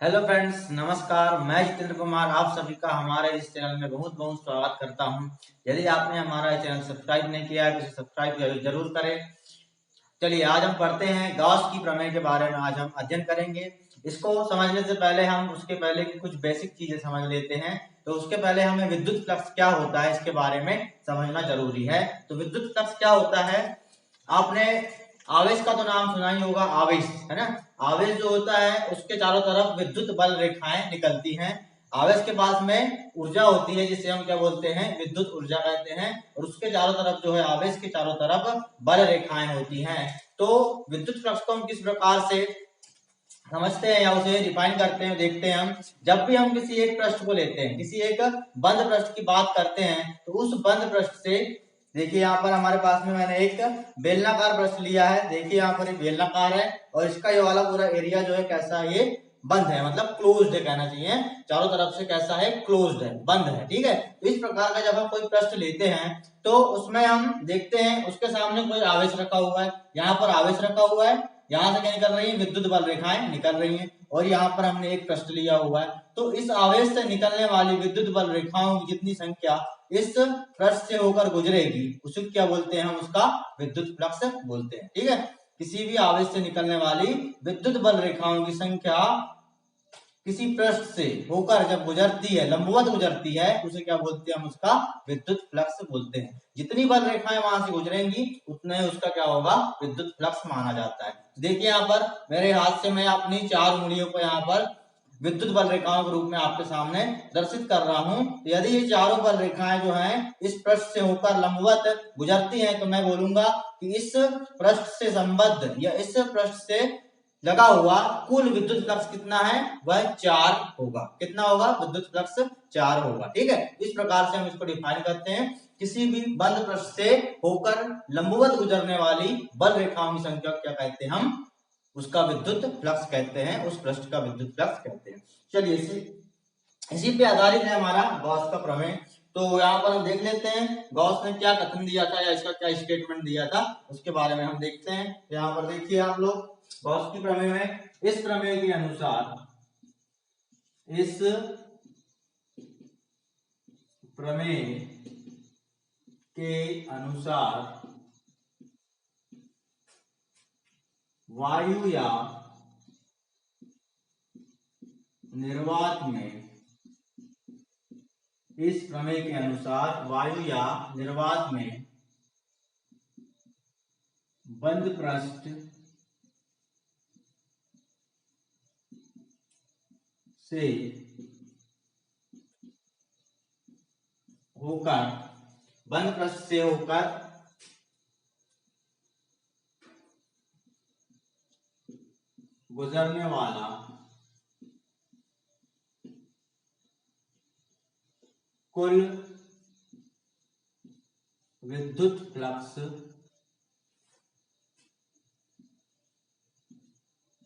Hello friends, नमस्कार। मैं जितेंद्र कुमार आप सभी का हमारे इस चैनल में बहुत बहुत स्वागत करता हूं। यदि आपने हमारा चैनल सब्सक्राइब नहीं किया है तो इसे सब्सक्राइब जरूर करें। चलिए आज हम पढ़ते हैं गॉस की प्रमेय के बारे में। आज हम अध्ययन करेंगे। इसको समझने से पहले हम उसके पहले की कुछ बेसिक चीजें समझ लेते हैं। तो उसके पहले हमें विद्युत फ्लक्स क्या होता है इसके बारे में समझना जरूरी है। तो विद्युत फ्लक्स क्या होता है, आपने आवेश का तो नाम सुना ही होगा। आवेश है ना, आवेश जो होता है उसके चारों तरफ विद्युत बल रेखाएं निकलती हैं। आवेश के पास में ऊर्जा होती है जिसे हम क्या बोलते हैं, विद्युत ऊर्जा कहते हैं। और उसके चारों तरफ जो है, आवेश के चारों तरफ बल रेखाएं होती हैं। तो विद्युत फ्लक्स को हम किस प्रकार से समझते हैं या उसे डिफाइन करते हैं, देखते हैं हम। जब भी हम किसी एक पृष्ठ को लेते हैं, किसी एक बंद पृष्ठ की बात करते हैं, तो उस बंद पृष्ठ से देखिए यहाँ पर हमारे पास में मैंने एक बेलनाकार पृष्ठ लिया है। देखिए यहाँ पर एक बेलनाकार है और इसका ये वाला पूरा एरिया जो है कैसा है, ये बंद है, मतलब क्लोज्ड है कहना चाहिए। चारों तरफ से कैसा है, क्लोज्ड है, बंद है। ठीक है, तो इस प्रकार का जब हम कोई पृष्ठ लेते हैं तो उसमें हम देखते हैं उसके सामने कोई आवेश रखा हुआ है। यहाँ पर आवेश रखा हुआ है, यहाँ से क्या निकल रही है, विद्युत बल रेखाएं निकल रही हैं। और यहाँ पर हमने एक पृष्ठ लिया हुआ है, तो इस आवेश से निकलने वाली विद्युत बल रेखाओं की जितनी संख्या इस पृष्ठ से होकर गुजरेगी उसे क्या बोलते हैं, हम उसका विद्युत फ्लक्स बोलते हैं। ठीक है, किसी भी आवेश से निकलने वाली विद्युत बल रेखाओं की संख्या किसी पृष्ठ से होकर जब गुजरती है, लंबवत गुजरती है, उसे क्या बोलते हैं, हम उसका विद्युत फ्लक्स बोलते हैं। जितनी बल रेखाएं वहां से गुजरेंगी उतना ही उसका क्या होगा, विद्युत फ्लक्स माना जाता है। देखिए यहाँ पर मेरे हाथ से मैं अपनी चार उंगलियों को यहाँ पर विद्युत बल रेखाओं के रूप में आपके सामने दर्शित कर रहा हूं। यदि ये चारों बल रेखाएं जो हैं इस पृष्ठ से होकर लंबवत गुजरती हैं तो मैं बोलूंगा कि इस पृष्ठ से संबद्ध या इस पृष्ठ से लगा हुआ कुल विद्युत फ्लक्स कितना है, वह 4 होगा। कितना होगा, विद्युत फ्लक्स 4 होगा। ठीक है, इस प्रकार से हम इसको डिफाइन करते हैं। किसी भी बंद पृष्ठ से होकर लंबवत गुजरने वाली बल रेखाओं की संख्या क्या कहते हैं, हम उसका विद्युत फ्लक्स कहते हैं, उस पृष्ठ का विद्युत फ्लक्स कहते हैं। चलिए इसी पे आधारित है हमारा गॉस का प्रमेय। तो यहाँ पर हम देख लेते हैं गॉस ने क्या कथन दिया था या इसका क्या स्टेटमेंट दिया था, उसके बारे में हम देखते हैं। यहाँ पर देखिए आप लोग, गॉस की प्रमेय में, इस प्रमेय के अनुसार, इस प्रमेय के अनुसार वायु या निर्वात में, इस प्रमेय के अनुसार वायु या निर्वात में बंद पृष्ठ से होकर, बंद पृष्ठ से होकर गुजरने वाला कुल विद्युत फ्लक्स,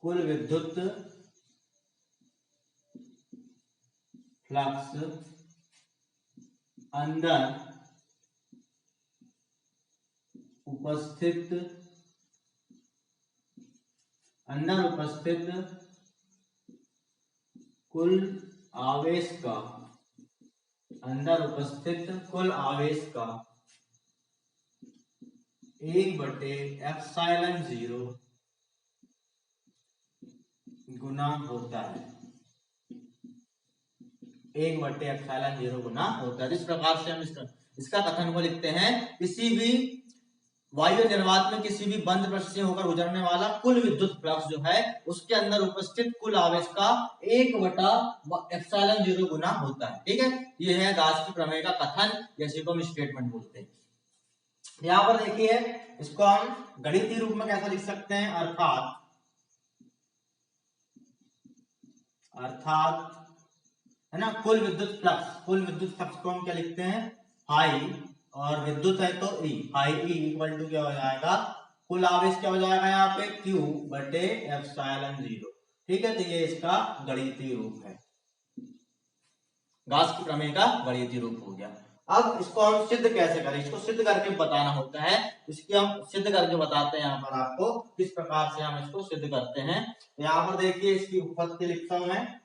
कुल विद्युत फ्लक्स अंदर उपस्थित कुल आवेश का, अंदर उपस्थित कुल आवेश का 1/ε0 गुना होता है। 1/ε0 गुना होता है। इस प्रकार से हम इसका कथन को लिखते हैं। किसी भी वायु निर्वात में किसी भी बंद पृष्ठ से होकर गुजरने वाला कुल विद्युत फ्लक्स जो है उसके अंदर उपस्थित कुल आवेश का 1/ε0 गुना होता है। ठीक है, ये है गॉस की प्रमेय का कथन, जैसे को हम स्टेटमेंट बोलते हैं। यहाँ पर देखिए, इसको हम गणितीय रूप में कैसे लिख सकते हैं, अर्थात है ना, कुल विद्युत फ्लक्स, कुल विद्युत फ्लक्स को हम क्या लिखते हैं, फाई, और विद्युत है तो ई, फाई ई इक्वल टू क्या हो जाएगा, कुल आवेश क्या हो जाएगा यहाँ पे, Q/ε0। ठीक है, तो ये इसका गणितीय रूप है, गॉस की प्रमेय का गणितीय रूप हो गया। अब इसको हम सिद्ध कैसे करें, इसको सिद्ध करके बताना होता है। इसकी हम सिद्ध करके बताते हैं यहाँ पर आपको किस प्रकार से हम इसको सिद्ध करते हैं। यहाँ पर देखिए इसकी उत्पत्ति लिखता हूं मैं।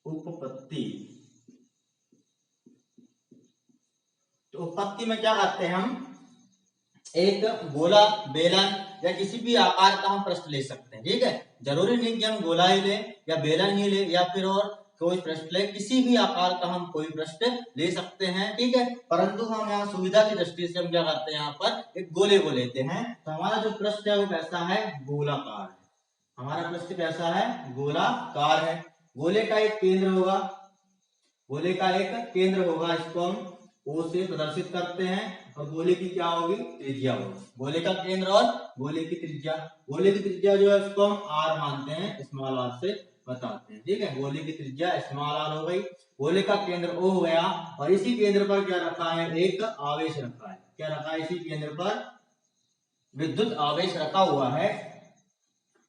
उपपत्ति। तो उपपत्ति में क्या करते हैं हम, एक गोला, बेलन या किसी भी आकार का हम पृष्ठ ले सकते हैं। ठीक है, जरूरी नहीं कि हम गोला ही ले या बेलन ही ले या फिर और कोई पृष्ठ ले, किसी भी आकार का हम कोई पृष्ठ ले सकते हैं। ठीक है, परंतु हम यहाँ सुविधा की दृष्टि से हम क्या करते हैं, यहाँ पर एक गोले को लेते हैं। तो हमारा जो पृष्ठ है वो कैसा है, गोलाकार है। हमारा पृष्ठ कैसा है, गोलाकार है। गोले का एक केंद्र होगा, गोले का एक केंद्र होगा, इसको हम O से प्रदर्शित करते हैं। और गोले की क्या होगी, त्रिज्या होगी। गोले का केंद्र और गोले की त्रिज्या, गोले की त्रिज्या जो है उसको हम R मानते हैं, स्मॉल r से बताते हैं। ठीक है, गोले की त्रिज्या स्मॉल r हो गई, गोले का केंद्र O हो गया, और इसी केंद्र पर क्या रखा है, एक आवेश रखा है। क्या रखा है, इसी केंद्र पर विद्युत आवेश रखा हुआ है।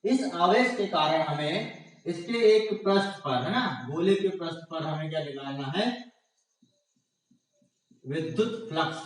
इस आवेश के कारण हमें इसके एक पृष्ठ पर, है ना, गोले के पृष्ठ पर हमें क्या निकालना है, विद्युत फ्लक्स।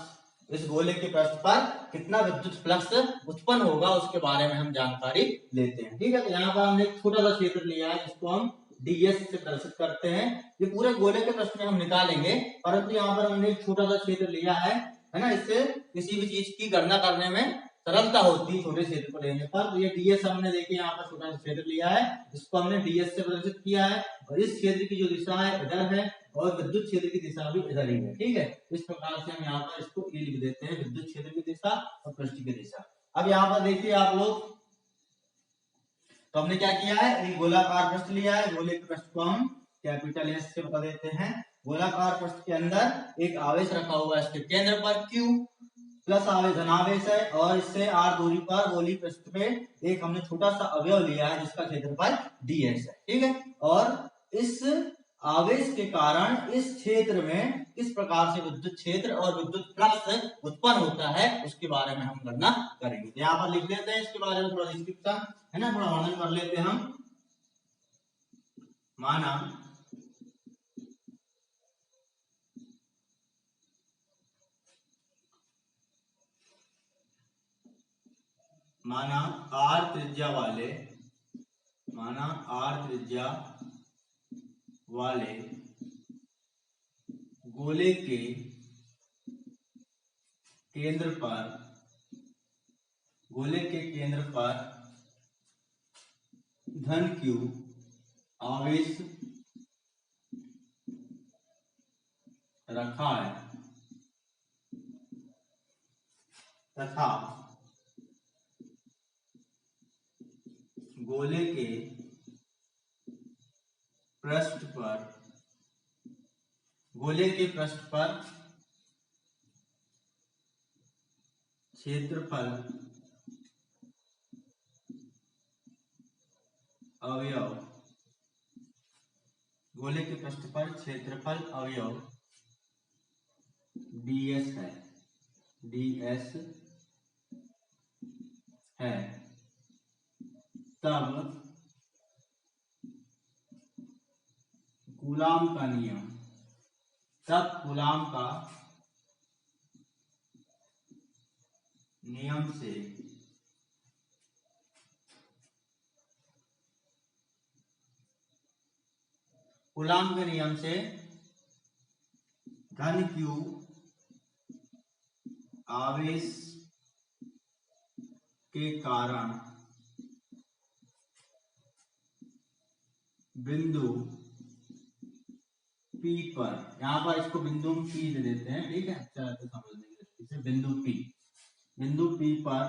इस गोले के पृष्ठ पर कितना विद्युत फ्लक्स उत्पन्न होगा उसके बारे में हम जानकारी लेते हैं। ठीक है, तो यहाँ पर हमने एक छोटा सा क्षेत्र लिया है जिसको हम ds से प्रदर्शित करते हैं। ये पूरे गोले के पृष्ठ में हम निकालेंगे, परंतु यहाँ पर हमने एक छोटा सा क्षेत्र लिया है ना, इससे किसी भी चीज की गणना करने में सरलता होती है छोटे क्षेत्र को लेने पर। तो ये ds हमने देखिए यहाँ पर छोटा सा क्षेत्र लिया है, इसको हमने ds से प्रदर्शित किया है, और इस क्षेत्र की जो दिशा है इधर है और विद्युत क्षेत्र की दिशा भी इधर ही है। ठीक है, इस प्रकार से हम यहाँ पर इसको E लिख देते हैं, विद्युत क्षेत्र की दिशा और पृष्ठ की दिशा। अब यहाँ पर देखिए आप लोग, तो हमने क्या किया है, एक गोलाकार पृष्ठ लिया है, गोले के पृष्ठ को हम कैपिटल S से बता देते हैं। गोलाकार पृष्ठ के अंदर एक आवेश रखा हुआ है, इसके केंद्र पर Q प्लस आवेश धनावेश है, और इससे R दूरी पर गोलीय पृष्ठ पे एक हमने छोटा सा अवयव लिया है जिसका क्षेत्रफल ds है। ठीक है, और इस आवेश के कारण इस क्षेत्र में किस प्रकार से विद्युत क्षेत्र और विद्युत फ्लक्स उत्पन्न होता है उसके बारे में हम गणना करेंगे। तो यहाँ पर लिख लेते हैं, इसके बारे में थोड़ा डिस्क्रिप्शन, है ना, थोड़ा वर्णन कर लेते हैं हम। माना R त्रिज्या वाले गोले के केंद्र पर धन Q आवेश रखा है तथा गोले के पृष्ठ पर क्षेत्रफल अवयव, गोले के पृष्ठ पर क्षेत्रफल अवयव ds है, तब कूलाम का नियम से कूलाम के नियम से धन Q आवेश के कारण बिंदु P पर, यहाँ पर इसको बिंदु P दे देते हैं। ठीक है, अच्छा तो समझने की दृष्टि से बिंदु P पर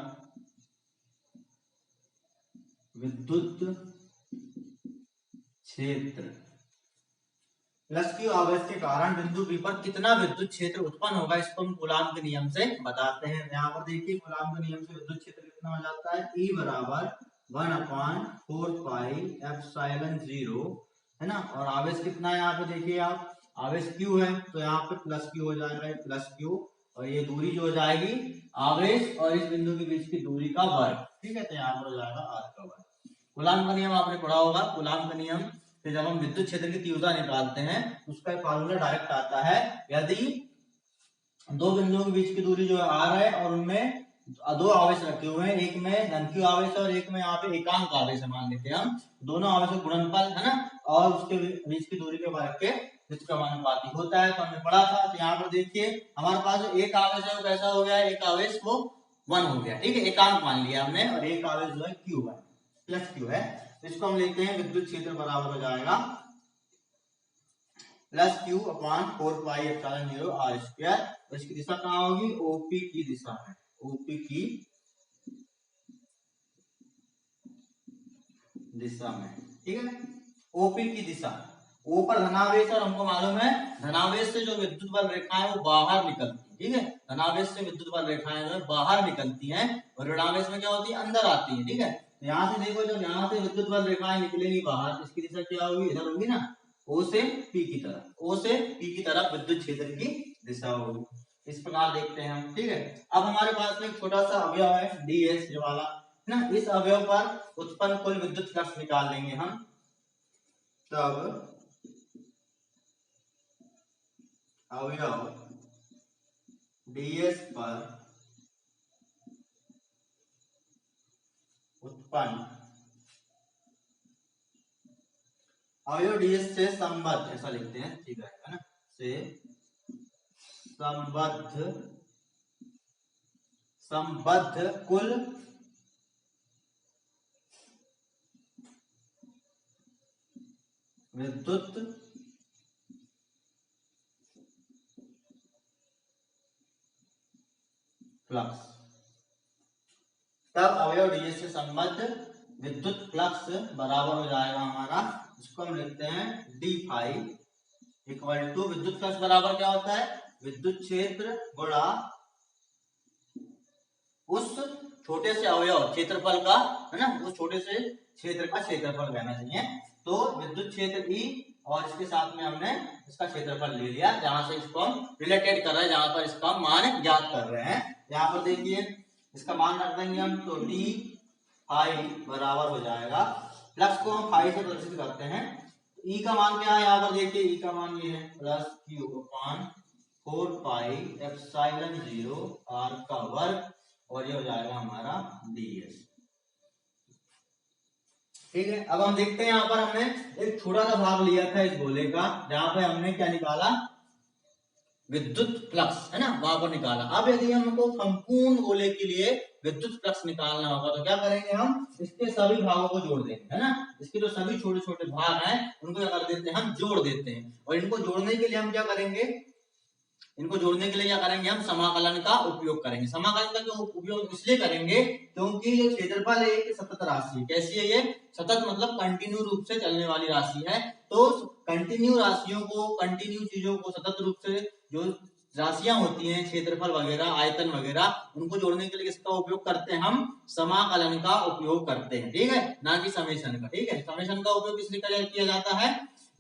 विद्युत क्षेत्र प्लस Q आवेश के कारण बिंदु P पर कितना विद्युत क्षेत्र उत्पन्न होगा, इसको हम कूलाम के नियम से बताते हैं। यहाँ पर देखिए कूलाम के नियम से विद्युत क्षेत्र कितना हो जाता है, E बराबर 1/4πε0, है ना, और आवेश कितना है, यहाँ पे देखिए आप, आवेश Q है तो यहाँ पे प्लस Q हो जाएगा, प्लस Q, और ये दूरी जो हो जाएगी आवेश और इस बिंदु के बीच की दूरी का वर्ग। ठीक है, तो यहाँ पर हो जाएगा R का वर्ग। कूलाम का नियम आपने पढ़ा होगा। कूलाम का नियम से जब हम विद्युत क्षेत्र की तीव्रता निकालते हैं उसका फार्मूला डायरेक्ट आता है, यदि दो बिंदुओं के बीच की दूरी जो है R है और उनमें दो आवेश रखे हुए हैं, एक में धन q आवेश और एक में यहाँ पे एकांक आवेश है, मान लेते हैं हम। दोनों आवेश का गुणनफल है ना, और उसके बीच की दूरी के वर्ग के समानुपाती होता है। तो हमने पढ़ा था। तो यहाँ पर देखिए हमारे पास जो एक आवेश है वो कैसा हो गया, एक आवेश वो 1 हो गया, ठीक है, एकांक मान लिया हमने, और एक आवेश जो है q है, प्लस q है। इसको हम लेते हैं विद्युत क्षेत्र बराबर हो जाएगा plus q upon 4 pi epsilon 0 r square. इसकी दिशा कहाँ होगी, ओपी की दिशा में, ओपी की दिशा में, ठीक है, ओपी की दिशा। ओ पर धनावेश, और हमको मालूम है धनावेश से जो विद्युत बल रेखाएं वो बाहर निकलती है, ठीक है, धनावेश से विद्युत बल रेखाएं जो है बाहर निकलती हैं, और ऋणावेश में क्या होती है, अंदर आती है, ठीक है। तो यहाँ से देखो, जब यहाँ से विद्युत बल रेखाएं निकलेंगी बाहर, इसकी दिशा क्या होगी, इधर होगी ना, ओ से पी की तरफ, ओ से पी की तरफ विद्युत क्षेत्र की दिशा होगी। इस प्रकार देखते हैं हम, ठीक है। अब हमारे पास में एक छोटा सा अवयव है ds ये वाला ना, इस अवयव पर उत्पन्न कुल विद्युत फ्लक्स निकाल लेंगे हम। तब अवयव ds पर उत्पन्न अवयव ds से संबद्ध, ऐसा लिखते हैं, ठीक है ना, से संबद्ध कुल विद्युत फ्लक्स। तब अवयव ds से संबद्ध विद्युत फ्लक्स बराबर हो जाएगा हमारा, इसको हम लिखते हैं d फाई इक्वल टू, विद्युत फ्लक्स बराबर क्या होता है, विद्युत क्षेत्र गुणा उस छोटे से अवयव क्षेत्रफल का, है ना, उस छोटे से क्षेत्र का क्षेत्रफल रहना चाहिए। तो विद्युत क्षेत्र E, और इसके साथ में हमने इसका क्षेत्रफल ले लिया, जहां से इसको हम रिलेटेड कर रहे हैं, जहां पर इसका मान ज्ञात कर रहे हैं। यहाँ पर देखिए इसका मान रख देंगे हम, तो d फाई बराबर हो जाएगा, फ्लक्स को हम फाई से प्रदर्शित करते हैं। E का मान क्या है, यहाँ पर देखिए E का मान ये है plus q upon 4 pi epsilon 0 r का वर्ग, और ये हो जाएगा हमारा ds, ठीक है। अब हम देखते हैं, यहाँ पर हमने एक छोटा सा भाग लिया था इस गोले का, जहां पे हमने क्या निकाला, विद्युत फ्लक्स, है ना, वहां पर निकाला। अब यदि हमको संपूर्ण गोले के लिए विद्युत फ्लक्स निकालना होगा तो क्या करेंगे, हम इसके सभी भागों को जोड़ देंगे, है ना, इसके जो सभी छोटे छोटे भाग हैं उनको क्या कर देते हैं, हम जोड़ देते हैं। और इनको जोड़ने के लिए हम क्या करेंगे, इनको जोड़ने के लिए क्या करेंगे, हम समाकलन का उपयोग करेंगे। समाकलन का क्यों उपयोग इसलिए करेंगे क्योंकि ये क्षेत्रफल एक सतत राशि है। कैसी है ये, सतत मतलब कंटिन्यू रूप से चलने वाली राशि है। तो कंटिन्यू राशियों को, कंटिन्यू चीजों को सतत रूप से जो राशियां होती हैं, क्षेत्रफल वगैरह, आयतन वगैरह, उनको जोड़ने के लिए इसका उपयोग करते हैं, हम समाकलन का उपयोग करते हैं, ठीक है, ना कि समेशन का, ठीक है। समेशन का उपयोग इसलिए किया जाता है,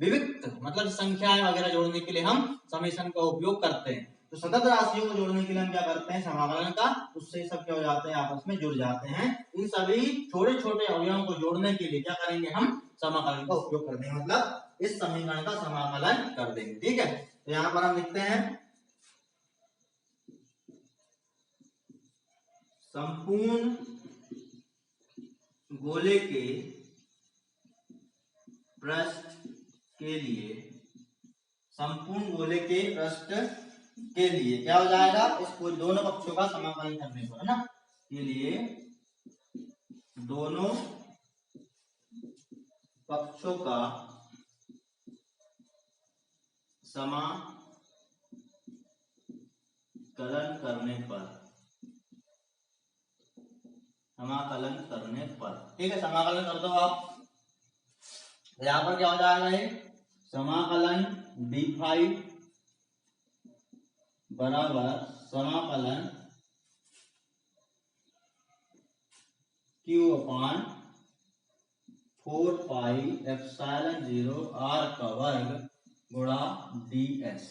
विविक्त मतलब संख्याएं वगैरह जोड़ने के लिए हम समेशन का उपयोग करते हैं। तो सतत राशियों को जोड़ने के लिए हम क्या करते हैं, समाकलन का, उससे सब क्या हो जाते हैं, आपस में जुड़ जाते हैं। इन सभी छोटे छोटे अवयवों को जोड़ने के लिए क्या करेंगे, हम समाकलन का उपयोग कर देंगे, मतलब इस समीकरण का समाकलन कर देंगे, ठीक है। तो यहाँ पर हम लिखते हैं संपूर्ण गोले के पृष्ठ के लिए, संपूर्ण गोले के पृष्ठ के लिए क्या हो जाएगा, इस दोनों पक्षों का समाकलन करने पर, है ना, के लिए दोनों पक्षों का समाकलन करने पर, ठीक है, समाकलन कर दो आप। यहां पर क्या हो जाएगा, ये समाकलन d फाई बराबर समाकलन q upon 4 pi epsilon 0 r का वर्ग गुणा ds,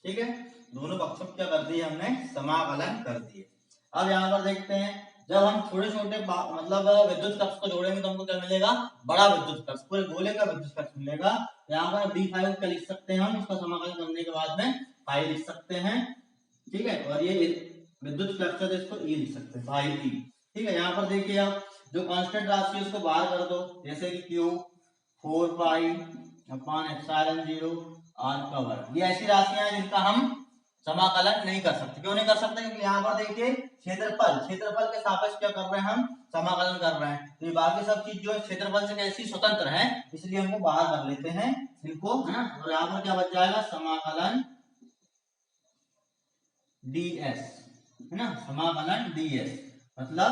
ठीक है। दोनों पक्षों क्या कर दिए हमने, समाकलन कर दिए। अब यहाँ पर देखते हैं, जब हम छोटे छोटे मतलब विद्युत फ्लक्स को जोड़ेंगे तो हमको क्या मिलेगा, बड़ा विद्युत फ्लक्स, पूरे गोले का विद्युत फ्लक्स मिलेगा। यहाँ पर d5 का लिख सकते हैं हम, इसका समाकलन करने के बाद में फाई लिख सकते हैं, ठीक है। और ये विद्युत फ्लक्स है इसको ई लिख सकते हैं, भाई ई। ठीक है, यहाँ पर देखिए आप जो कांस्टेंट राशि है उसको बाहर कर दो, जैसे कि Q 4 pi upon epsilon 0 are का वर्ग। ये ऐसी राशियां हैं जिनका हम समाकलन नहीं कर सकते। क्यों नहीं कर सकते? क्योंकि यहाँ पर देखिए क्षेत्रफल के सापेक्ष क्या कर रहे हैं, हम समाकलन कर रहे हैं। तो ये बाकी सब चीज जो है क्षेत्रफल से कैसी स्वतंत्र है, इसलिए हमको बाहर कर लेते हैं इनको, है ना। और यहाँ पर क्या बच जाएगा, समाकलन ds, है ना, समाकलन ds मतलब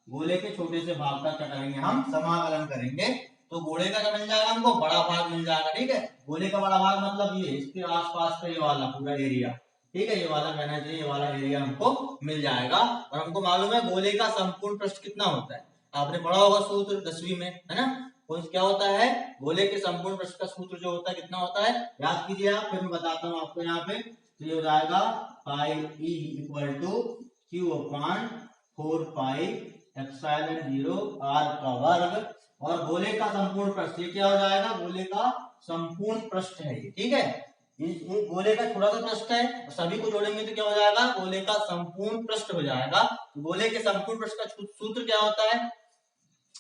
गोले के छोटे से भाग का क्या करेंगे, हम समाकलन करेंगे। तो गोले का क्या मिल जाएगा, हमको बड़ा भाग मिल जाएगा। ठीक है, गोले का बड़ा भाग मतलब ये इसके आसपास का ये वाला पूरा एरिया। ठीक है, ये वाला कहना चाहिए, ये वाला एरिया हमको मिल जाएगा। और हमको मालूम है गोले का संपूर्ण पृष्ठ कितना होता है, आपने पढ़ा होगा सूत्र 10वीं में, है ना। तो क्या होता है, गोले के संपूर्ण पृष्ठ का सूत्र जो होता है कितना होता है, याद कीजिए आप, फिर मैं बताता हूँ आपको यहाँ पे। तो ये हो जाएगा pi e equal to q upon 4 pi epsilon 0 are का वर्ग। और गोले का संपूर्ण पृष्ठ ये क्या हो जाएगा, गोले का संपूर्ण पृष्ठ है ये। ठीक है, ये गोले का थोड़ा सा पृष्ठ है, सभी को जोड़ेंगे तो क्या हो जाएगा, गोले का संपूर्ण पृष्ठ हो जाएगा। गोले के संपूर्ण पृष्ठ का सूत्र क्या होता है,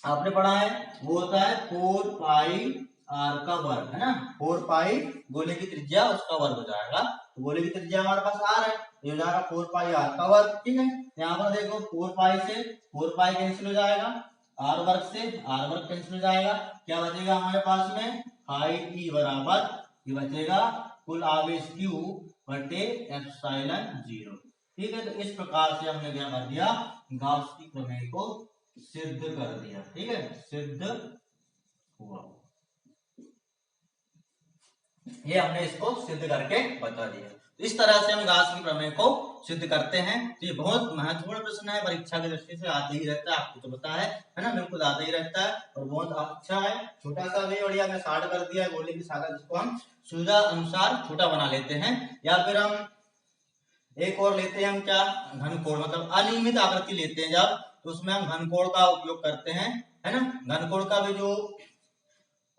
आपने पढ़ा है, वो होता है 4 पाई आर का वर्ग, है ना। 4 पाई गोले की त्रिज्या, उसका वर्ग हो जाएगा। तो गोले की त्रिज्या हमारे पास आर है, ये हो जाएगा 4 पाई आर का वर्ग। ठीक है, यहाँ पर देखो 4 पाई से 4 पाई कैंसिल हो जाएगा, आर वर्ग से आर वर्ग कैंसिल हो जाएगा, क्या बचेगा हमारे पास में, पाई ई बराबर ये बचेगा कुल आवेश क्यू बटे एप्सिलॉन 0। ठीक है, तो इस प्रकार से हमने क्या कर दिया, गाउस की प्रमेय को सिद्ध कर दिया। ठीक है, सिद्ध हुआ, ये हमने इसको सिद्ध करके बता दिया। तो इस तरह से हम गाउस की प्रमेय को सिद्ध करते हैं। तो ये बहुत महत्वपूर्ण प्रश्न है, परीक्षा की दृष्टि से आते ही रहता है, आपको तो पता है ना, बिल्कुल आता ही रहता है और बहुत अच्छा है। छोटा सा भी बढ़िया मैं शार्ट कर दिया, गोले की शाखा जिसको हम सुविधा अनुसार छोटा बना लेते हैं। या फिर हम एक और लेते हैं, हम क्या, घनकोण मतलब अनियमित आकृति लेते हैं जब, तो उसमें हम घनकोण का उपयोग करते हैं, है ना। घनकोण का भी जो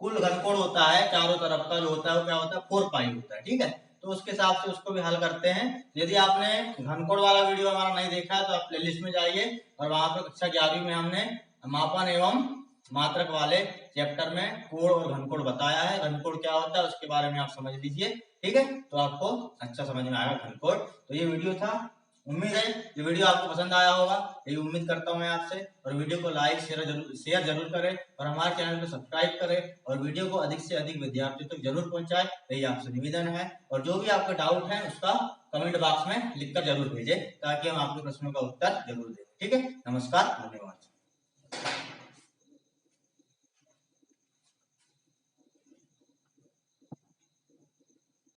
कुल घनकोण होता है चारों तरफ का जो होता है वो क्या होता है, 4 पाई होता है। ठीक है, तो उसके हिसाब से उसको भी हल करते हैं। यदि आपने घनकोण वाला वीडियो हमारा नहीं देखा है तो आप प्लेलिस्ट में जाइए और वहां पर कक्षा 11वीं में हमने मापन एवं मात्रक वाले चैप्टर में कोण और घनकोण बताया है। घनकोण क्या होता है उसके बारे में आप समझ लीजिए। ठीक है, तो आपको अच्छा समझ में आएगा घनकोण। तो ये वीडियो था, उम्मीद है ये वीडियो आपको पसंद आया होगा, यही उम्मीद करता हूं मैं आपसे। और वीडियो को लाइक शेयर जरूर करें और हमारे चैनल को सब्सक्राइब करें और वीडियो को अधिक से अधिक विद्यार्थियों तक जरूर पहुंचाएं, यही आपसे निवेदन है। और जो भी आपके डाउट है उसका कमेंट बॉक्स में लिखकर जरूर भेजें ताकि हम आपके प्रश्नों का उत्तर जरूर दें। ठीक है, नमस्कार।